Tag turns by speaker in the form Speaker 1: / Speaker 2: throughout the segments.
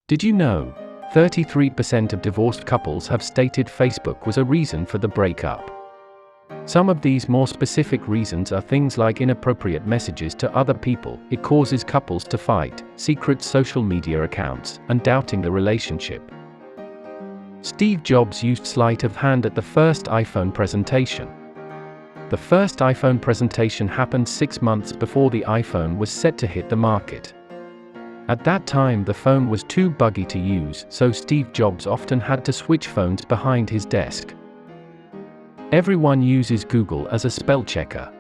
Speaker 1: Did you know? 33% of divorced couples have stated Facebook was a reason for the breakup. Some of these more specific reasons are things like inappropriate messages to other people, it causes couples to fight, secret social media accounts, and doubting the relationship. Steve Jobs used sleight of hand at the first iPhone presentation. The first iPhone presentation happened 6 months before the iPhone was set to hit the market. At that time the phone was too buggy to use, so Steve Jobs often had to switch phones behind his desk. Everyone uses Google as a spell checker.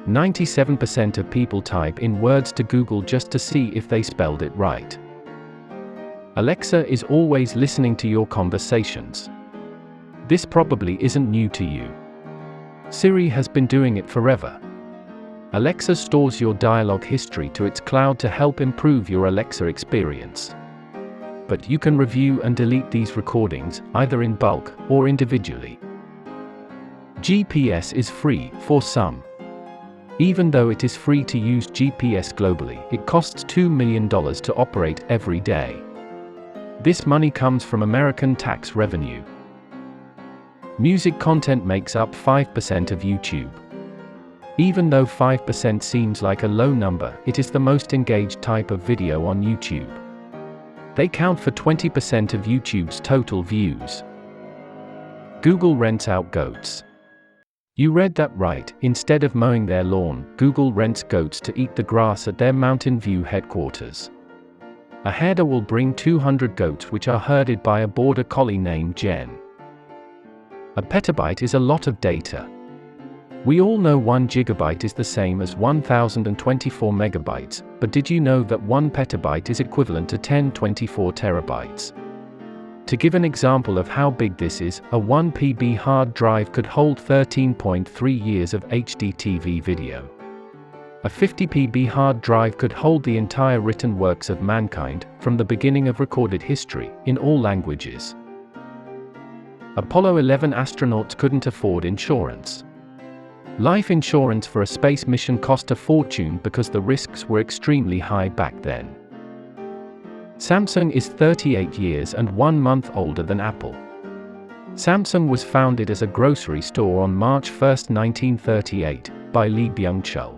Speaker 1: 97% of people type in words to Google just to see if they spelled it right. Alexa is always listening to your conversations. This probably isn't new to you. Siri has been doing it forever. Alexa stores your dialogue history to its cloud to help improve your Alexa experience. But you can review and delete these recordings, either in bulk or individually. GPS is free for some. Even though it is free to use GPS globally, it costs $2 million to operate every day. This money comes from American tax revenue. Music content makes up 5% of YouTube. Even though 5% seems like a low number, it is the most engaged type of video on YouTube. They count for 20% of YouTube's total views. Google rents out goats. You read that right, instead of mowing their lawn, Google rents goats to eat the grass at their Mountain View headquarters. A herder will bring 200 goats which are herded by a border collie named Jen. A petabyte is a lot of data. We all know 1 gigabyte is the same as 1024 megabytes, but did you know that 1 petabyte is equivalent to 1024 terabytes? To give an example of how big this is, a 1 PB hard drive could hold 13.3 years of HD TV video. A 50 PB hard drive could hold the entire written works of mankind, from the beginning of recorded history, in all languages. Apollo 11 astronauts couldn't afford insurance. Life insurance for a space mission cost a fortune because the risks were extremely high back then. Samsung is 38 years and 1 month older than Apple. Samsung was founded as a grocery store on March 1, 1938, by Lee Byung-chul.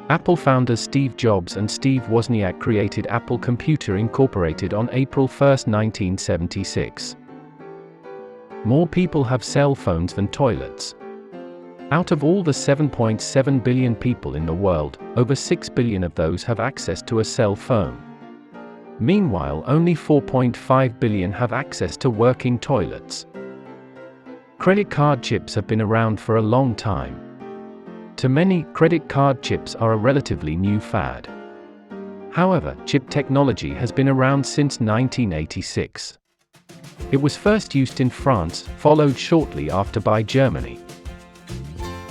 Speaker 1: Apple founders Steve Jobs and Steve Wozniak created Apple Computer Incorporated on April 1, 1976. More people have cell phones than toilets. Out of all the 7.7 billion people in the world, over 6 billion of those have access to a cell phone. Meanwhile, only 4.5 billion have access to working toilets. Credit card chips have been around for a long time. To many, credit card chips are a relatively new fad. However, chip technology has been around since 1986. It was first used in France, followed shortly after by Germany.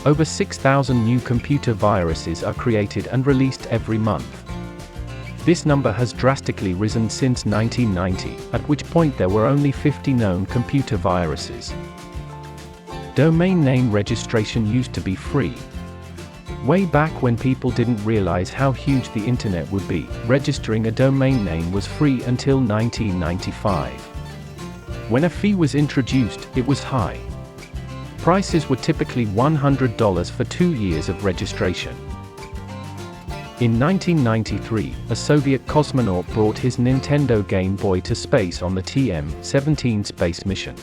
Speaker 1: Over 6,000 new computer viruses are created and released every month. This number has drastically risen since 1990, at which point there were only 50 known computer viruses. Domain name registration used to be free. Way back when people didn't realize how huge the internet would be, registering a domain name was free until 1995. When a fee was introduced, it was high. Prices were typically $100 for 2 years of registration. In 1993, a Soviet cosmonaut brought his Nintendo Game Boy to space on the TM-17 space mission.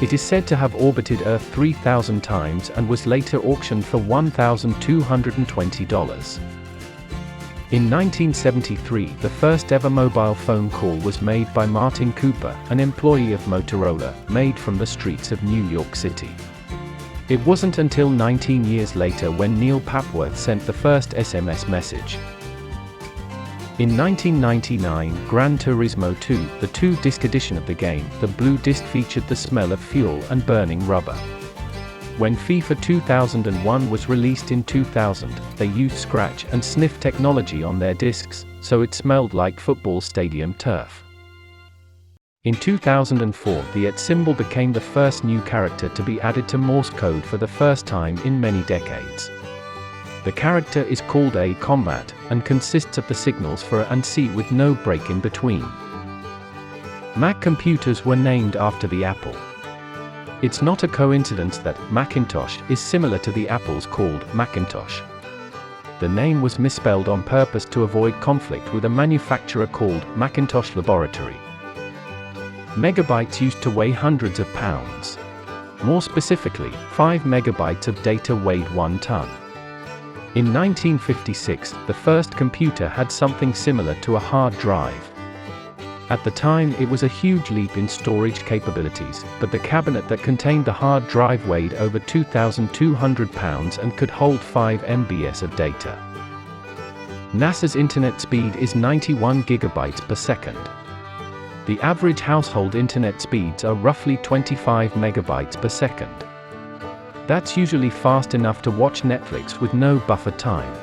Speaker 1: It is said to have orbited Earth 3,000 times and was later auctioned for $1,220. In 1973, the first ever mobile phone call was made by Martin Cooper, an employee of Motorola, made from the streets of New York City. It wasn't until 19 years later when Neil Papworth sent the first SMS message. In 1999, Gran Turismo 2, the 2-disc edition of the game, the blue disc featured the smell of fuel and burning rubber. When FIFA 2001 was released in 2000, they used scratch and sniff technology on their discs, so it smelled like football stadium turf. In 2004, the @ symbol became the first new character to be added to Morse code for the first time in many decades. The character is called A combat, and consists of the signals for A and C with no break in between. Mac computers were named after the Apple. It's not a coincidence that Macintosh is similar to the Apples called Macintosh. The name was misspelled on purpose to avoid conflict with a manufacturer called Macintosh Laboratory. Megabytes used to weigh hundreds of pounds. More specifically, 5 megabytes of data weighed 1 ton. In 1956, the first computer had something similar to a hard drive. At the time, it was a huge leap in storage capabilities, but the cabinet that contained the hard drive weighed over 2,200 pounds and could hold 5 MBs of data. NASA's internet speed is 91 gigabytes per second. The average household internet speeds are roughly 25 megabytes per second. That's usually fast enough to watch Netflix with no buffer time.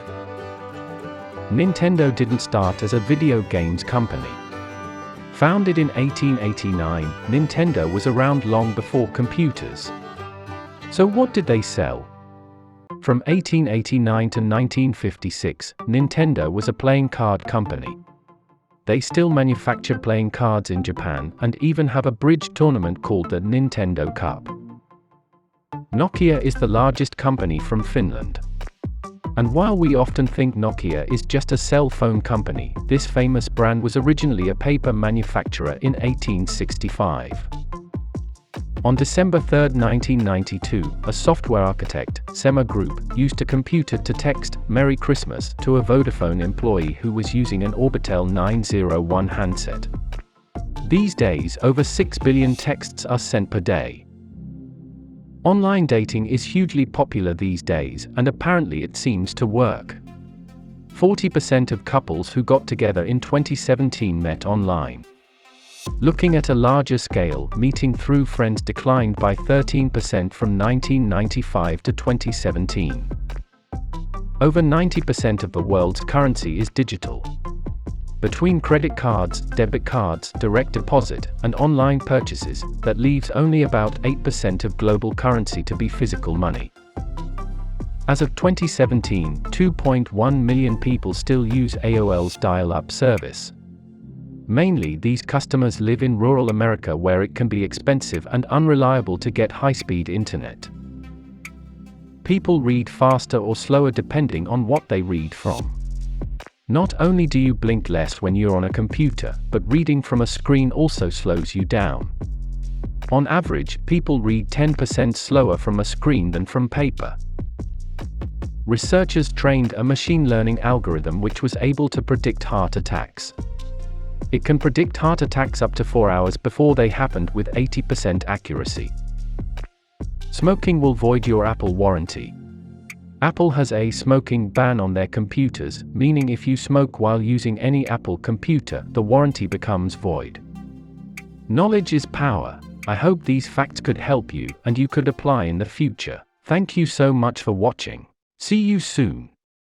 Speaker 1: Nintendo didn't start as a video games company. Founded in 1889, Nintendo was around long before computers. So what did they sell? From 1889 to 1956, Nintendo was a playing card company. They still manufacture playing cards in Japan and even have a bridge tournament called the Nintendo Cup. Nokia is the largest company from Finland. And while we often think Nokia is just a cell phone company, this famous brand was originally a paper manufacturer in 1865. On December 3, 1992, a software architect, Sema Group, used a computer to text "Merry Christmas" to a Vodafone employee who was using an Orbitel 901 handset. These days, over 6 billion texts are sent per day. Online dating is hugely popular these days, and apparently it seems to work. 40% of couples who got together in 2017 met online. Looking at a larger scale, meeting through friends declined by 13% from 1995 to 2017. Over 90% of the world's currency is digital. Between credit cards, debit cards, direct deposit, and online purchases, that leaves only about 8% of global currency to be physical money. As of 2017, 2.1 million people still use AOL's dial-up service. Mainly, these customers live in rural America where it can be expensive and unreliable to get high-speed internet. People read faster or slower depending on what they read from. Not only do you blink less when you're on a computer, but reading from a screen also slows you down. On average, people read 10% slower from a screen than from paper. Researchers trained a machine learning algorithm which was able to predict heart attacks. It can predict heart attacks up to 4 hours before they happened with 80% accuracy. Smoking will void your Apple warranty. Apple has a smoking ban on their computers, meaning if you smoke while using any Apple computer, the warranty becomes void. Knowledge is power. I hope these facts could help you, and you could apply in the future. Thank you so much for watching. See you soon.